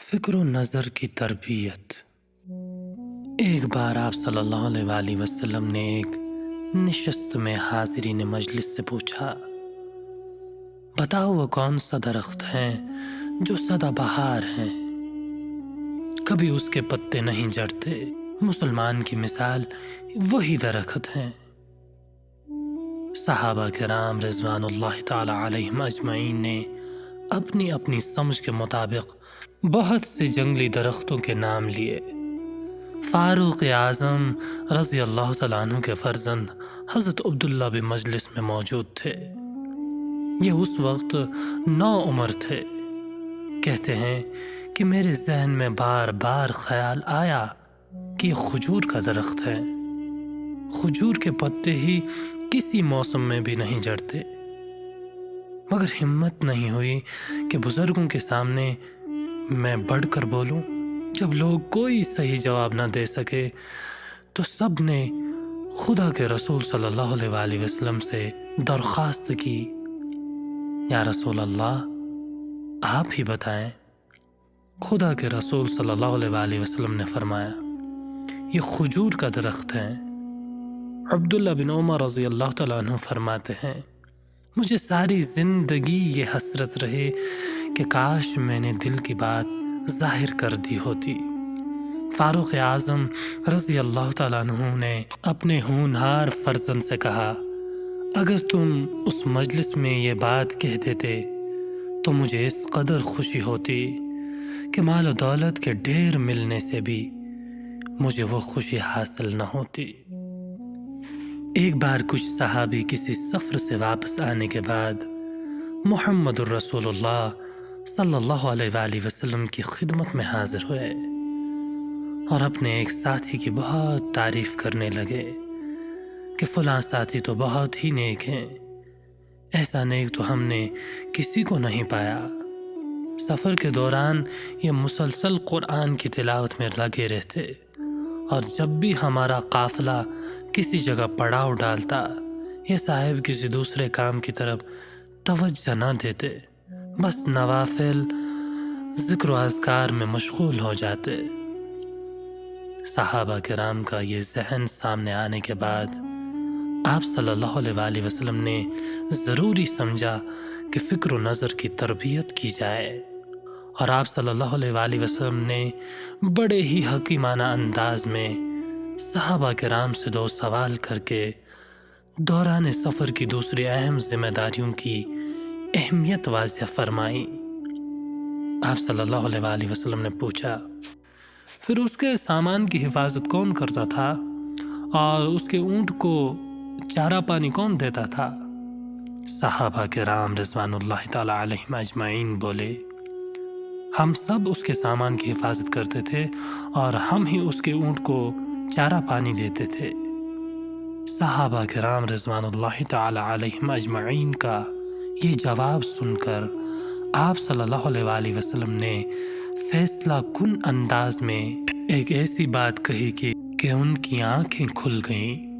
فکر و نظر کی تربیت۔ ایک بار آپ صلی اللہ علیہ وسلم نے ایک نشست میں حاضرین مجلس سے پوچھا، بتاؤ وہ کون سا درخت ہے جو سدا بہار ہیں، کبھی اس کے پتے نہیں جھڑتے؟ مسلمان کی مثال وہی درخت ہیں۔ صحابہ کرام رضوان اللہ تعالی علیہم اجمعین نے اپنی اپنی سمجھ کے مطابق بہت سے جنگلی درختوں کے نام لیے۔ فاروق اعظم رضی اللہ تعالیٰ عنہ کے فرزند حضرت عبداللہ بھی مجلس میں موجود تھے۔ یہ اس وقت نوعمر تھے۔ کہتے ہیں کہ میرے ذہن میں بار بار خیال آیا کہ یہ کھجور کا درخت ہے۔ کھجور کے پتے ہی کسی موسم میں بھی نہیں جھڑتے، مگر ہمت نہیں ہوئی کہ بزرگوں کے سامنے میں بڑھ کر بولوں۔ جب لوگ کوئی صحیح جواب نہ دے سکے تو سب نے خدا کے رسول صلی اللہ علیہ وسلم سے درخواست کی، یا رسول اللہ آپ ہی بتائیں۔ خدا کے رسول صلی اللہ علیہ وسلم نے فرمایا، یہ کھجور کا درخت ہے۔ عبداللہ بن عمر رضی اللہ تعالیٰ عنہ فرماتے ہیں، مجھے ساری زندگی یہ حسرت رہے کہ کاش میں نے دل کی بات ظاہر کر دی ہوتی۔ فاروق اعظم رضی اللہ تعالیٰ عنہ نے اپنے ہونہار فرزند سے کہا، اگر تم اس مجلس میں یہ بات کہہ دیتے تو مجھے اس قدر خوشی ہوتی کہ مال و دولت کے ڈھیر ملنے سے بھی مجھے وہ خوشی حاصل نہ ہوتی۔ ایک بار کچھ صحابی کسی سفر سے واپس آنے کے بعد محمد الرسول اللہ صلی اللہ علیہ وسلم کی خدمت میں حاضر ہوئے اور اپنے ایک ساتھی کی بہت تعریف کرنے لگے کہ فلاں ساتھی تو بہت ہی نیک ہیں، ایسا نیک تو ہم نے کسی کو نہیں پایا۔ سفر کے دوران یہ مسلسل قرآن کی تلاوت میں لگے رہتے اور جب بھی ہمارا قافلہ کسی جگہ پڑاؤ ڈالتا، یہ صاحب کسی دوسرے کام کی طرف توجہ نہ دیتے، بس نوافل ذکر و اذکار میں مشغول ہو جاتے۔ صحابہ کرام کا یہ ذہن سامنے آنے کے بعد آپ صلی اللہ علیہ وسلم نے ضروری سمجھا کہ فکر و نظر کی تربیت کی جائے، اور آپ صلی اللہ علیہ وسلم نے بڑے ہی حکیمانہ انداز میں صحابہ کرام سے دو سوال کر کے دوران سفر کی دوسری اہم ذمہ داریوں کی اہمیت واضح فرمائی۔ آپ صلی اللہ علیہ وسلم نے پوچھا، پھر اس کے سامان کی حفاظت کون کرتا تھا اور اس کے اونٹ کو چارہ پانی کون دیتا تھا؟ صحابہ کرام رضوان اللہ تعالی علیہم اجمعین بولے، ہم سب اس کے سامان کی حفاظت کرتے تھے اور ہم ہی اس کے اونٹ کو چارہ پانی دیتے تھے۔ صحابہ کرام رضوان اللہ تعالی علیہم اجمعین کا یہ جواب سن کر آپ صلی اللہ علیہ وسلم نے فیصلہ کن انداز میں ایک ایسی بات کہی کہ ان کی آنکھیں کھل گئیں۔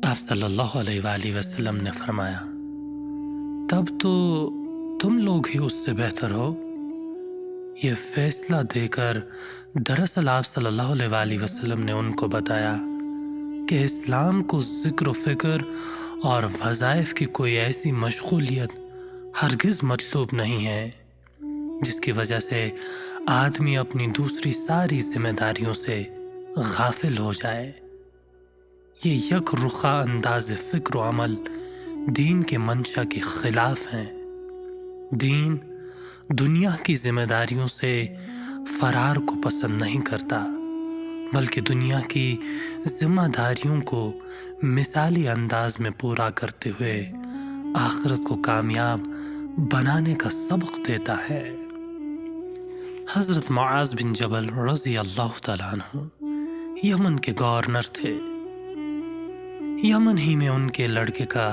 آپ صلی اللہ علیہ وسلم نے فرمایا، تب تو تم لوگ ہی اس سے بہتر ہو۔ یہ فیصلہ دے کر دراصل آپ صلی اللہ علیہ وسلم نے ان کو بتایا کہ اسلام کو ذکر و فکر اور وظائف کی کوئی ایسی مشغولیت ہرگز مطلوب نہیں ہے جس کی وجہ سے آدمی اپنی دوسری ساری ذمہ داریوں سے غافل ہو جائے۔ یہ یک رخا انداز فکر و عمل دین کے منشا کے خلاف ہیں۔ دین دنیا کی ذمہ داریوں سے فرار کو پسند نہیں کرتا، بلکہ دنیا کی ذمہ داریوں کو مثالی انداز میں پورا کرتے ہوئے آخرت کو کامیاب بنانے کا سبق دیتا ہے۔ حضرت معاذ بن جبل رضی اللہ تعالیٰ عنہ یمن کے گورنر تھے۔ یمن ہی میں ان کے لڑکے کا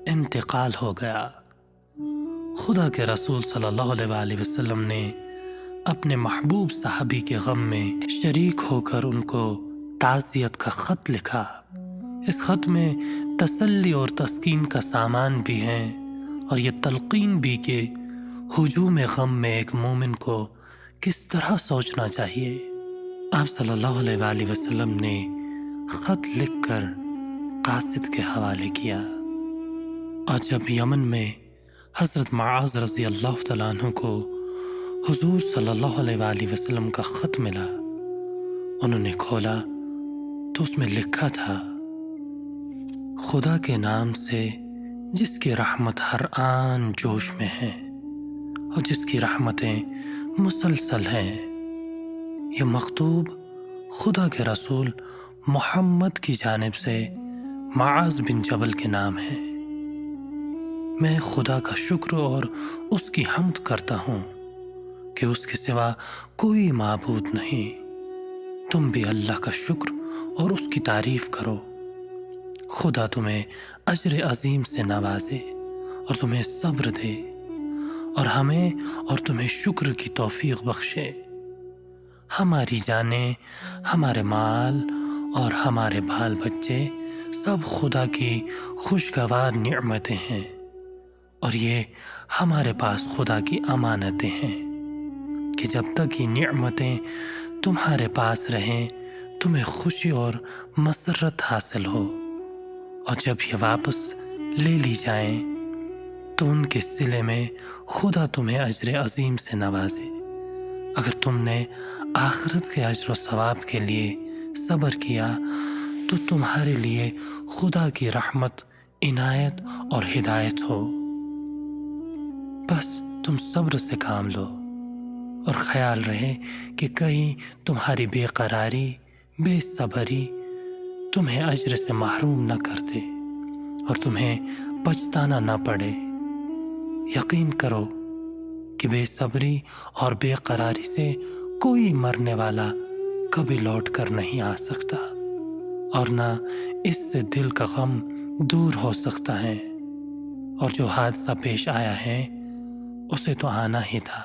انتقال ہو گیا۔ خدا کے رسول صلی اللہ علیہ وسلم نے اپنے محبوب صحابی کے غم میں شریک ہو کر ان کو تعزیت کا خط لکھا۔ اس خط میں تسلی اور تسکین کا سامان بھی ہیں اور یہ تلقین بھی کہ ہجوم غم میں ایک مومن کو کس طرح سوچنا چاہیے۔ آپ صلی اللہ علیہ وآلہ وسلم نے خط لکھ کر قاصد کے حوالے کیا، اور جب یمن میں حضرت معاذ رضی اللہ تعالیٰ عنہ کو حضور صلی اللہ علیہ وآلہ وسلم کا خط ملا، انہوں نے کھولا تو اس میں لکھا تھا: خدا کے نام سے جس کی رحمت ہر آن جوش میں ہے اور جس کی رحمتیں مسلسل ہیں۔ یہ مکتوب خدا کے رسول محمد کی جانب سے معاذ بن جبل کے نام ہے۔ میں خدا کا شکر اور اس کی حمد کرتا ہوں کہ اس کے سوا کوئی معبود نہیں۔ تم بھی اللہ کا شکر اور اس کی تعریف کرو۔ خدا تمہیں اجر عظیم سے نوازے اور تمہیں صبر دے، اور ہمیں اور تمہیں شکر کی توفیق بخشے۔ ہماری جانیں، ہمارے مال اور ہمارے بال بچے سب خدا کی خوشگوار نعمتیں ہیں، اور یہ ہمارے پاس خدا کی امانتیں ہیں کہ جب تک یہ نعمتیں تمہارے پاس رہیں تمہیں خوشی اور مسرت حاصل ہو، اور جب یہ واپس لے لی جائیں تو ان کے صلے میں خدا تمہیں اجر عظیم سے نوازے۔ اگر تم نے آخرت کے اجر و ثواب کے لیے صبر کیا تو تمہارے لیے خدا کی رحمت، عنایت اور ہدایت ہو۔ بس تم صبر سے کام لو، اور خیال رہے کہ کہیں تمہاری بے قراری، بے صبری تمہیں اجر سے محروم نہ کر دے اور تمہیں پچھتانا نہ پڑے۔ یقین کرو کہ بے صبری اور بے قراری سے کوئی مرنے والا کبھی لوٹ کر نہیں آ سکتا، اور نہ اس سے دل کا غم دور ہو سکتا ہے، اور جو حادثہ پیش آیا ہے اسے تو آنا ہی تھا۔